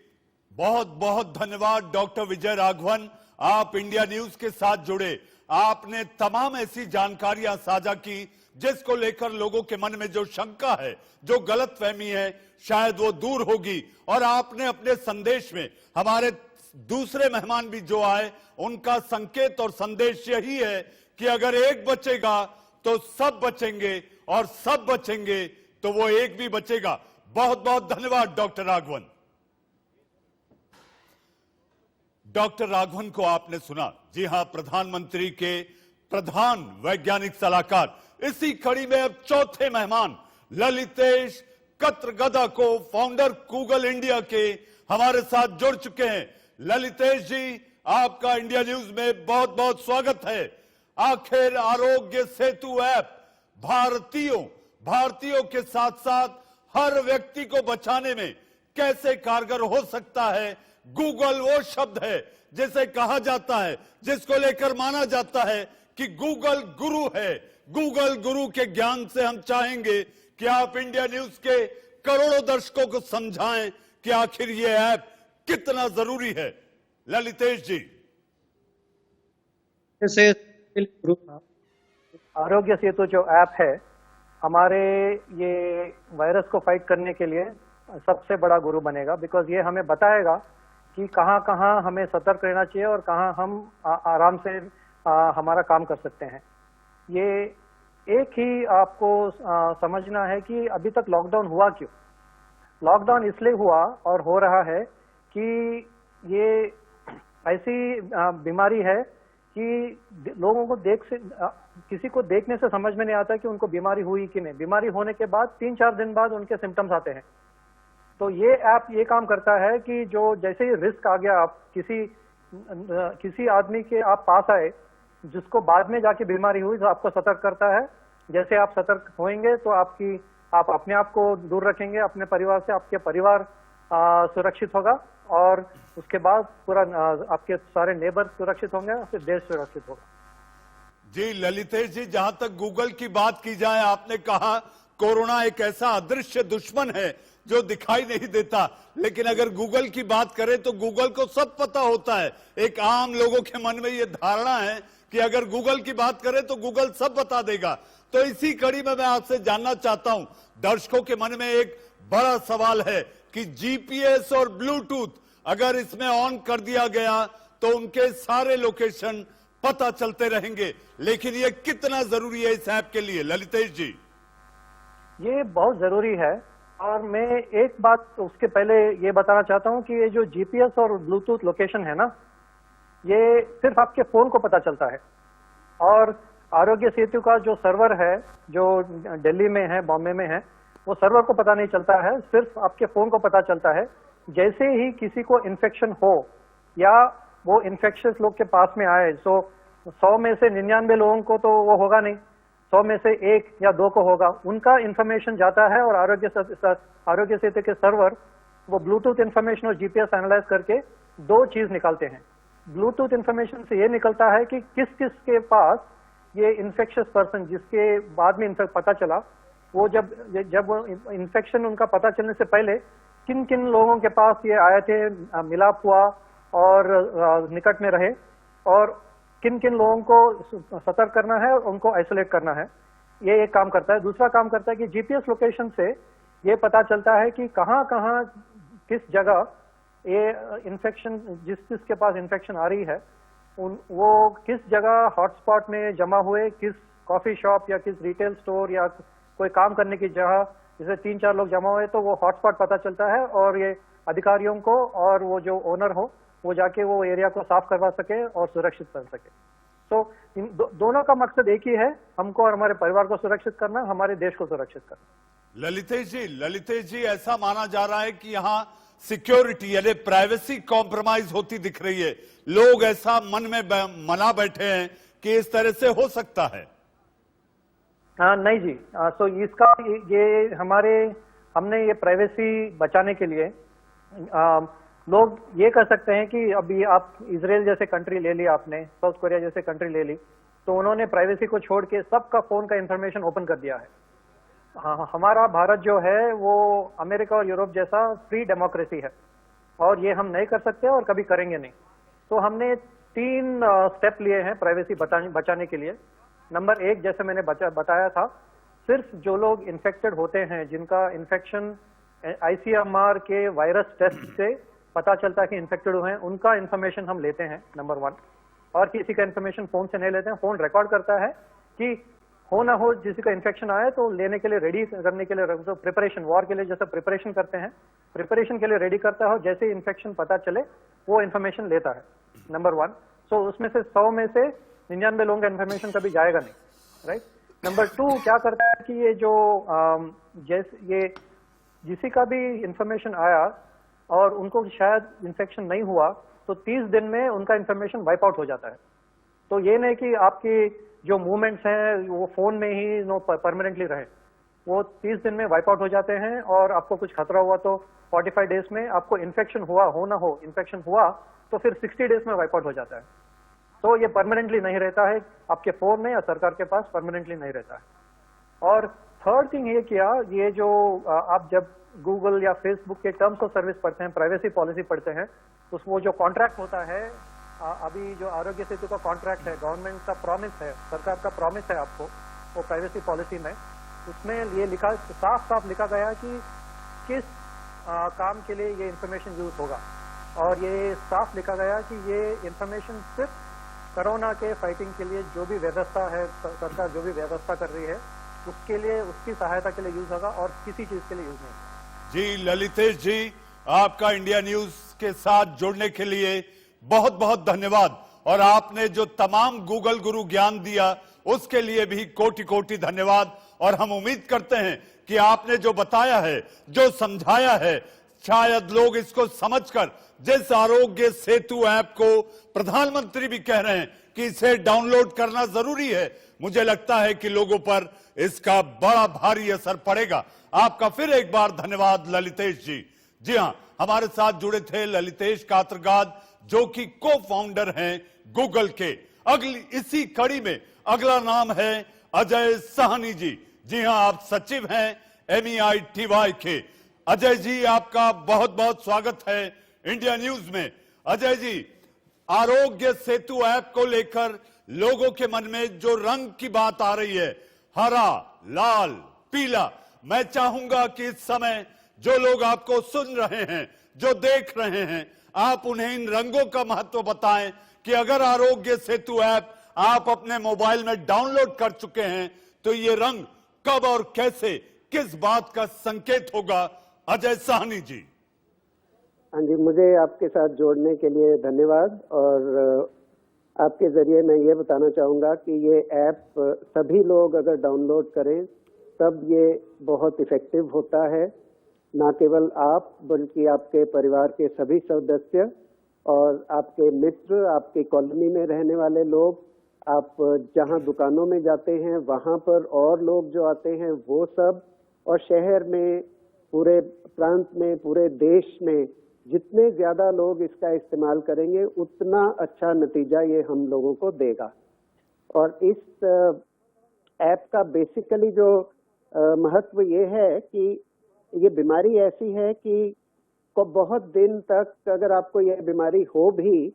बहुत बहुत धन्यवाद डॉक्टर विजय राघवन, आप इंडिया न्यूज के साथ जुड़े। आपने तमाम ऐसी जानकारियां साझा की जिसको लेकर लोगों के मन में जो शंका है, जो गलतफहमी है, शायद वो दूर होगी। और आपने अपने संदेश में, हमारे दूसरे मेहमान भी जो आए उनका संकेत और संदेश यही है कि अगर एक बचेगा तो सब बचेंगे और सब बचेंगे तो वो एक भी बचेगा। बहुत बहुत धन्यवाद डॉक्टर राघवन। डॉक्टर राघवन को आपने सुना। जी हां, प्रधानमंत्री के प्रधान वैज्ञानिक सलाहकार। इसी कड़ी में अब चौथे मेहमान ललितेश कत्रगदा को, फाउंडर गूगल इंडिया के, हमारे साथ जुड़ चुके हैं। ललितेश जी, आपका इंडिया न्यूज में बहुत बहुत स्वागत है। आखिर आरोग्य सेतु ऐप भारतीयों के साथ साथ हर व्यक्ति को बचाने में कैसे कारगर हो सकता है? गूगल वो शब्द है जिसे कहा जाता है, जिसको लेकर माना जाता है कि गूगल गुरु है। गूगल गुरु के ज्ञान से हम चाहेंगे कि आप इंडिया न्यूज के करोड़ों दर्शकों को समझाएं कि आखिर ये ऐप कितना जरूरी है। ललितेश जी। आरोग्य सेतु जो ऐप है हमारे ये वायरस को फाइट करने के लिए सबसे बड़ा गुरु बनेगा, बिकॉज ये हमें बताएगा कि कहाँ कहाँ हमें सतर्क रहना चाहिए और कहाँ हम आराम से हमारा काम कर सकते हैं। ये एक ही आपको समझना है कि अभी तक लॉकडाउन हुआ क्यों। लॉकडाउन इसलिए हुआ और हो रहा है कि ये ऐसी बीमारी है कि लोगों को किसी को देखने से समझ में नहीं आता कि उनको बीमारी हुई कि नहीं। बीमारी होने के बाद 3-4 दिन बाद उनके सिम्टम्स आते हैं। तो ये ऐप ये काम करता है कि जो जैसे ही रिस्क आ गया, आप किसी आदमी के आप पास आए जिसको बाद में जाके बीमारी हुई, तो आपको सतर्क करता है। जैसे आप सतर्क होंगे तो आप अपने आप को दूर रखेंगे अपने परिवार से, आपके परिवार सुरक्षित होगा और उसके बाद पूरा आपके सारे नेबर सुरक्षित होंगे, फिर देश सुरक्षित होगा। जी ललितेश जी, जहां तक गूगल की बात की जाए, आपने कहा कोरोना एक ऐसा अदृश्य दुश्मन है जो दिखाई नहीं देता, लेकिन अगर गूगल की बात करें तो गूगल को सब पता होता है। एक आम लोगों के मन में यह धारणा है कि अगर गूगल की बात करें तो गूगल सब बता देगा। तो इसी कड़ी में मैं आपसे जानना चाहता हूं, दर्शकों के मन में एक बड़ा सवाल है कि जीपीएस और ब्लूटूथ अगर इसमें ऑन कर दिया गया तो उनके सारे लोकेशन पता चलते रहेंगे, लेकिन ये कितना जरूरी है इस ऐप के लिए? ललितेश जी। ये बहुत जरूरी है और मैं एक बात उसके पहले ये बताना चाहता हूं कि ये जो जीपीएस और ब्लूटूथ लोकेशन है ना, ये सिर्फ आपके फोन को पता चलता है। और आरोग्य सेतु का जो सर्वर है, जो दिल्ली में है, बॉम्बे में है, वो सर्वर को पता नहीं चलता है, सिर्फ आपके फोन को पता चलता है। जैसे ही किसी को इन्फेक्शन हो या वो इन्फेक्शियस लोग के पास में आए, तो 100 में से 99 लोगों को तो वो होगा नहीं, 100 में से 1 या 2 को होगा। उनका इंफॉर्मेशन जाता है और आरोग्य सेतु के सर्वर वो ब्लूटूथ इंफॉर्मेशन और जीपीएस एनालाइज करके 2 चीज निकालते हैं। ब्लूटूथ इंफॉर्मेशन से ये निकलता है कि किस किस के पास ये इन्फेक्शियस पर्सन, जिसके बाद में पता चला, वो जब इन्फेक्शन उनका पता चलने से पहले किन किन लोगों के पास ये आए थे, मिलाप हुआ और निकट में रहे, और किन किन लोगों को सतर्क करना है, उनको आइसोलेट करना है, ये एक काम करता है। दूसरा काम करता है कि जीपीएस लोकेशन से ये पता चलता है कि कहाँ कहाँ किस जगह ये इन्फेक्शन, जिसके पास इन्फेक्शन आ रही है वो किस जगह हॉटस्पॉट में जमा हुए, किस कॉफी शॉप या किस रिटेल स्टोर या कोई काम करने की जगह जैसे 3-4 लोग जमा हुए तो वो हॉटस्पॉट पता चलता है और ये अधिकारियों को और वो जो ओनर हो वो जाके वो एरिया को साफ करवा सके और सुरक्षित कर सके। तो इन दोनों का मकसद एक ही है, हमको और हमारे परिवार को सुरक्षित करना, हमारे देश को सुरक्षित करना। ललितेश जी, ऐसा माना जा रहा है कि यहाँ सिक्योरिटी यानी प्राइवेसी कॉम्प्रोमाइज होती दिख रही है। लोग ऐसा मन में मना बैठे हैं कि इस तरह से हो सकता है। हाँ नहीं जी, तो इसका ये हमने ये प्राइवेसी बचाने के लिए लोग ये कर सकते हैं कि अभी आप इजराइल जैसे कंट्री ले ली, आपने साउथ कोरिया जैसे कंट्री ले ली, तो उन्होंने प्राइवेसी को छोड़ के सबका फोन का इंफॉर्मेशन ओपन कर दिया है। हाँ, हमारा भारत जो है वो अमेरिका और यूरोप जैसा फ्री डेमोक्रेसी है और ये हम नहीं कर सकते और कभी करेंगे नहीं। तो हमने 3 स्टेप लिए हैं प्राइवेसी बचाने के लिए। नंबर 1, जैसे मैंने बताया था, सिर्फ जो लोग इन्फेक्टेड होते हैं, जिनका इन्फेक्शन आईसीएमआर के वायरस टेस्ट से पता चलता है कि इन्फेक्टेड हुए हैं, उनका इन्फॉर्मेशन हम लेते हैं नंबर 1। और किसी का इन्फॉर्मेशन फोन से नहीं लेते हैं। फोन रिकॉर्ड करता है कि हो ना हो किसी का इन्फेक्शन आए तो लेने के लिए रेडी करने के लिए, तो प्रिपरेशन, वॉर के लिए जैसे प्रिपरेशन करते हैं, प्रिपरेशन के लिए रेडी करता है। जैसे इन्फेक्शन पता चले वो इन्फॉर्मेशन लेता है नंबर 1। सो उसमें से 100 में से 99 लोगों का इन्फॉर्मेशन कभी जाएगा नहीं, राइट। नंबर 2 क्या करता है कि ये जो जैसे ये किसी का भी इन्फॉर्मेशन आया और उनको शायद इन्फेक्शन नहीं हुआ तो 30 दिन में उनका इन्फॉर्मेशन वाइप आउट हो जाता है। तो ये नहीं कि आपकी जो मूवमेंट्स हैं वो फोन में ही परमानेंटली रहे, वो 30 दिन में वाइप आउट हो जाते हैं। और आपको कुछ खतरा हुआ तो 45 डेज में, आपको इन्फेक्शन हुआ हो ना हो, इन्फेक्शन हुआ तो फिर 60 डेज में वाइप आउट हो जाता है। तो ये परमानेंटली नहीं रहता है आपके फोन में या सरकार के पास, परमानेंटली नहीं रहता है। और थर्ड थिंग ये किया, ये जो आप जब गूगल या फेसबुक के टर्म्स ऑफ सर्विस पढ़ते हैं, प्राइवेसी पॉलिसी पढ़ते हैं, उसमें जो कॉन्ट्रैक्ट होता है, अभी जो आरोग्य सेतु का कॉन्ट्रैक्ट है, गवर्नमेंट का प्रॉमिस है, सरकार का प्रॉमिस है आपको वो प्राइवेसी पॉलिसी में, उसमें ये लिखा, साफ साफ लिखा गया कि किस काम के लिए ये इंफॉर्मेशन यूज होगा। और ये साफ लिखा गया कि ये इंफॉर्मेशन सिर्फ कोरोना के फाइटिंग के लिए जो भी व्यवस्था है, सरकार जो भी व्यवस्था कर रही है उसके लिए, उसकी सहायता के लिए यूज होगा और किसी चीज के लिए यूज नहीं होगा। जी ललितेश जी, आपका इंडिया न्यूज के साथ जुड़ने के लिए बहुत बहुत धन्यवाद। और आपने जो तमाम गूगल गुरु ज्ञान दिया उसके लिए भी कोटि कोटि धन्यवाद। और हम उम्मीद करते हैं कि आपने जो बताया है, जो समझाया है, शायद लोग इसको समझकर, जिस आरोग्य सेतु ऐप को प्रधानमंत्री भी कह रहे हैं कि इसे डाउनलोड करना जरूरी है, मुझे लगता है कि लोगों पर इसका बड़ा भारी असर पड़ेगा। आपका फिर एक बार धन्यवाद ललितेश जी। जी हां, हमारे साथ जुड़े थे ललितेश कात्रगाद, जो कि को फाउंडर हैं गूगल के। अगली इसी कड़ी में अगला नाम है अजय साहनी जी। जी हां, आप सचिव हैं MEITY के। अजय जी, आपका बहुत बहुत स्वागत है इंडिया न्यूज में। अजय जी, आरोग्य सेतु ऐप को लेकर लोगों के मन में जो रंग की बात आ रही है, हरा, लाल, पीला, मैं चाहूंगा कि इस समय जो लोग आपको सुन रहे हैं, जो देख रहे हैं, आप उन्हें इन रंगों का महत्व बताएं कि अगर आरोग्य सेतु ऐप आप अपने मोबाइल में डाउनलोड कर चुके हैं तो ये रंग कब और कैसे, किस बात का संकेत होगा। अजय साहनी जी। हाँ जी, मुझे आपके साथ जोड़ने के लिए धन्यवाद। और आपके जरिए मैं ये बताना चाहूँगा कि ये ऐप सभी लोग अगर डाउनलोड करें तब ये बहुत इफेक्टिव होता है। ना केवल आप बल्कि आपके परिवार के सभी सदस्य और आपके मित्र, आपकी कॉलोनी में रहने वाले लोग, आप जहाँ दुकानों में जाते हैं वहाँ पर और लोग जो आते हैं वो सब, और शहर में, पूरे प्रांत में, पूरे देश में जितने ज्यादा लोग इसका इस्तेमाल करेंगे उतना अच्छा नतीजा ये हम लोगों को देगा। और इस ऐप का बेसिकली जो महत्व ये है कि ये बीमारी ऐसी है कि को बहुत दिन तक अगर आपको ये बीमारी हो भी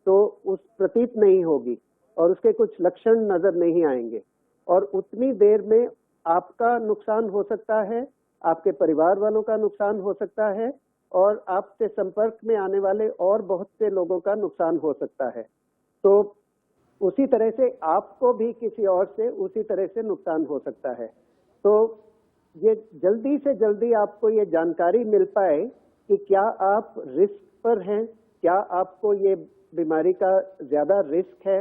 तो उस प्रतीत नहीं होगी, और उसके कुछ लक्षण नजर नहीं आएंगे, और उतनी देर में आपका नुकसान हो सकता है, आपके परिवार वालों का नुकसान हो सकता है, और आपसे संपर्क में आने वाले और बहुत से लोगों का नुकसान हो सकता है। तो उसी तरह से आपको भी किसी और से उसी तरह से नुकसान हो सकता है। तो ये जल्दी से जल्दी आपको ये जानकारी मिल पाए कि क्या आप रिस्क पर हैं, क्या आपको ये बीमारी का ज्यादा रिस्क है,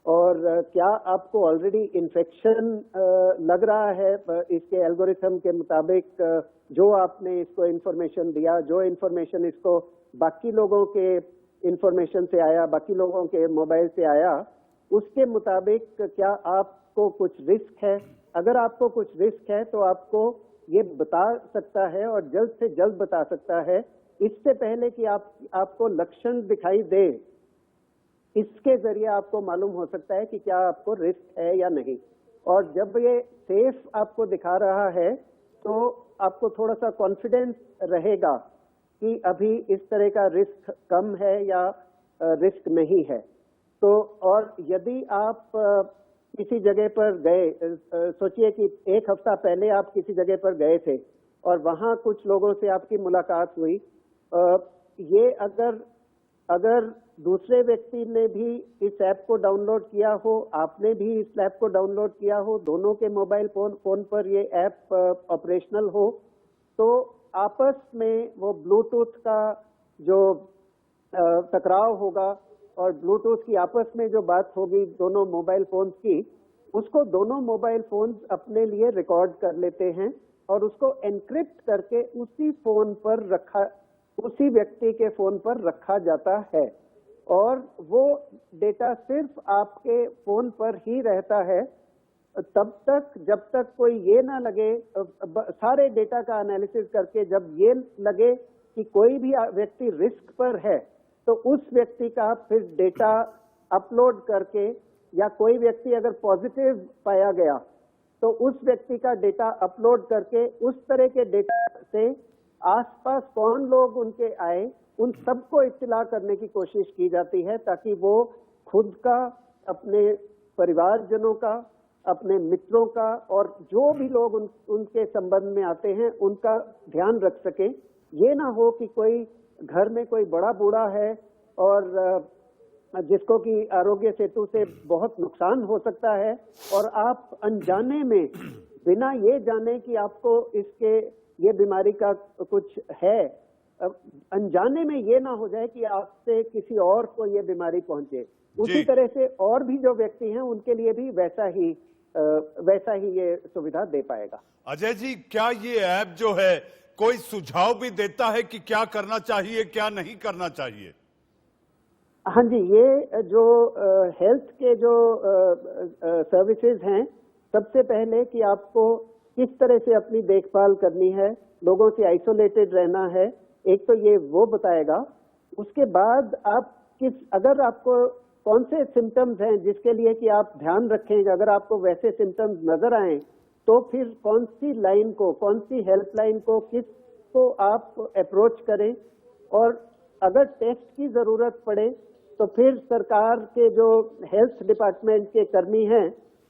और क्या आपको ऑलरेडी इन्फेक्शन लग रहा है इसके एल्गोरिथम के मुताबिक, जो आपने इसको इंफॉर्मेशन दिया, जो इंफॉर्मेशन इसको बाकी लोगों के इंफॉर्मेशन से आया, बाकी लोगों के मोबाइल से आया, उसके मुताबिक क्या आपको कुछ रिस्क है। अगर आपको कुछ रिस्क है तो आपको ये बता सकता है, और जल्द से जल्द बता सकता है, इससे पहले कि आपको लक्षण दिखाई दे। इसके जरिए आपको मालूम हो सकता है कि क्या आपको रिस्क है या नहीं। और जब ये सेफ आपको दिखा रहा है तो आपको थोड़ा सा कॉन्फिडेंस रहेगा कि अभी इस तरह का रिस्क कम है या रिस्क नहीं है। तो और यदि आप किसी जगह पर गए, सोचिए कि एक हफ्ता पहले आप किसी जगह पर गए थे और वहां कुछ लोगों से आपकी मुलाकात हुई, ये अगर दूसरे व्यक्ति ने भी इस ऐप को डाउनलोड किया हो, आपने भी इस ऐप को डाउनलोड किया हो, दोनों के मोबाइल फोन पर ये ऐप ऑपरेशनल हो, तो आपस में वो ब्लूटूथ का जो टकराव होगा और ब्लूटूथ की आपस में जो बात होगी दोनों मोबाइल फोन्स की, उसको दोनों मोबाइल फोन्स अपने लिए रिकॉर्ड कर लेते हैं और उसको एनक्रिप्ट करके उसी व्यक्ति के फोन पर रखा जाता है, और वो डेटा सिर्फ आपके फोन पर ही रहता है तब तक जब तक कोई ये ना लगे, सारे डेटा का एनालिसिस करके जब ये लगे कि कोई भी व्यक्ति रिस्क पर है, तो उस व्यक्ति का फिर डेटा अपलोड करके, या कोई व्यक्ति अगर पॉजिटिव पाया गया तो उस व्यक्ति का डेटा अपलोड करके उस तरह के डेटा से आसपास कौन लोग उनके आए, उन सबको इत्तला करने की कोशिश की जाती है, ताकि वो खुद का, अपने परिवारजनों का, अपने मित्रों का, और जो भी लोग उनके संबंध में आते हैं उनका ध्यान रख सके। ये ना हो कि कोई घर में कोई बड़ा बूढ़ा है और जिसको कि आरोग्य सेतु से बहुत नुकसान हो सकता है, और आप अनजाने में, बिना ये जाने कि आपको ये बीमारी का कुछ है, अनजाने में ये ना हो जाए कि आपसे किसी और को ये बीमारी पहुंचे। उसी तरह से और भी जो व्यक्ति हैं उनके लिए भी वैसा ही ये सुविधा दे पाएगा। अजय जी, क्या ये ऐप जो है कोई सुझाव भी देता है कि क्या करना चाहिए, क्या नहीं करना चाहिए? हाँ जी, ये जो हेल्थ के जो सर्विसेज हैं, सबसे पहले कि आपको किस तरह से अपनी देखभाल करनी है, लोगों से आइसोलेटेड रहना है, एक तो ये वो बताएगा। उसके बाद अगर आपको कौन से सिम्टम्स हैं जिसके लिए कि आप ध्यान रखेंगे, अगर आपको वैसे सिम्टम्स नजर आए तो फिर कौन सी हेल्पलाइन को, किसको आप अप्रोच करें, और अगर टेस्ट की जरूरत पड़े तो फिर सरकार के जो हेल्थ डिपार्टमेंट के कर्मी हैं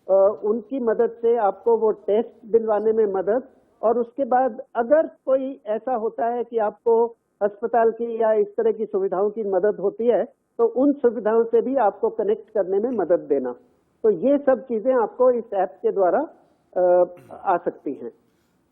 उनकी मदद से आपको वो टेस्ट दिलवाने में मदद, और उसके बाद अगर कोई ऐसा होता है कि आपको अस्पताल की या इस तरह की सुविधाओं की मदद होती है तो उन सुविधाओं से भी आपको कनेक्ट करने में मदद देना। तो ये सब चीजें आपको इस ऐप के द्वारा आ सकती हैं।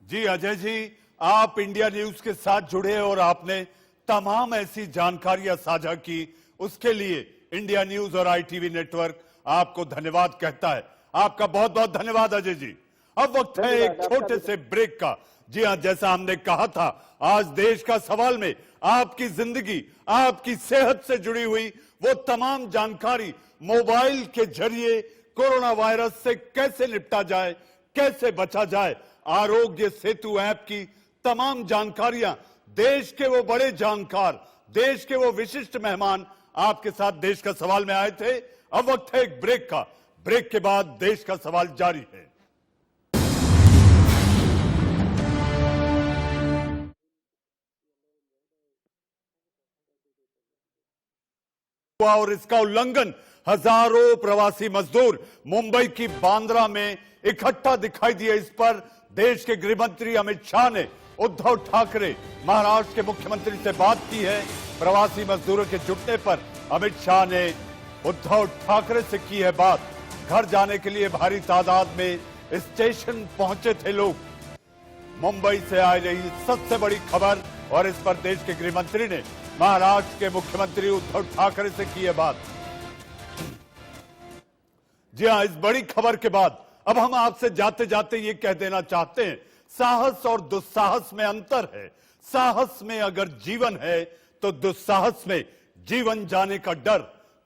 जी अजय जी, आप इंडिया न्यूज के साथ जुड़े और आपने तमाम ऐसी जानकारियां साझा की, उसके लिए इंडिया न्यूज और ITV नेटवर्क आपको धन्यवाद कहता है। आपका बहुत बहुत धन्यवाद अजय जी। अब वक्त है एक छोटे से ब्रेक का। जी हां, जैसा हमने कहा था, आज देश का सवाल में आपकी जिंदगी, आपकी सेहत से जुड़ी हुई वो तमाम जानकारी मोबाइल के जरिए कोरोना वायरस से कैसे निपटा जाए, कैसे बचा जाए, आरोग्य सेतु ऐप की तमाम जानकारियां, देश के वो बड़े जानकार, देश के वो विशिष्ट मेहमान आपके साथ देश का सवाल में आए थे। अब वक्त है एक ब्रेक का। ब्रेक के बाद देश का सवाल जारी है। और इसका उल्लंघन हजारों प्रवासी मजदूर मुंबई की बांद्रा में इकट्ठा दिखाई दिए। इस पर देश के गृह मंत्री अमित शाह ने उद्धव ठाकरे महाराष्ट्र के मुख्यमंत्री से बात की है। प्रवासी मजदूरों के जुटने पर अमित शाह ने उद्धव ठाकरे से की है बात। घर जाने के लिए भारी तादाद में स्टेशन पहुंचे थे लोग। मुंबई से आ रही सबसे बड़ी खबर, और इस पर देश के गृह मंत्री ने महाराष्ट्र के मुख्यमंत्री उद्धव ठाकरे से की है बात। जी हां, इस बड़ी खबर के बाद अब हम आपसे जाते जाते ये कह देना चाहते हैं, साहस और दुस्साहस में अंतर है। साहस में अगर जीवन है तो दुस्साहस में जीवन जाने का डर।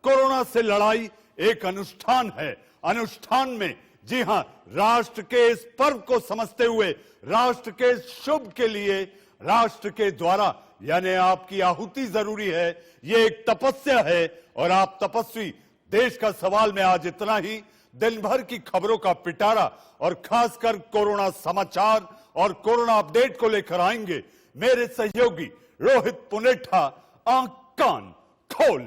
कोरोना से लड़ाई एक अनुष्ठान है। अनुष्ठान में जी हां, राष्ट्र के इस पर्व को समझते हुए, राष्ट्र के शुभ के लिए राष्ट्र के द्वारा यानी आपकी आहुति जरूरी है। ये एक तपस्या है और आप तपस्वी। देश का सवाल में आज इतना ही। दिन भर की खबरों का पिटारा और खासकर कोरोना समाचार और कोरोना अपडेट को लेकर आएंगे मेरे सहयोगी रोहित पुनेठा। आंख कान खोल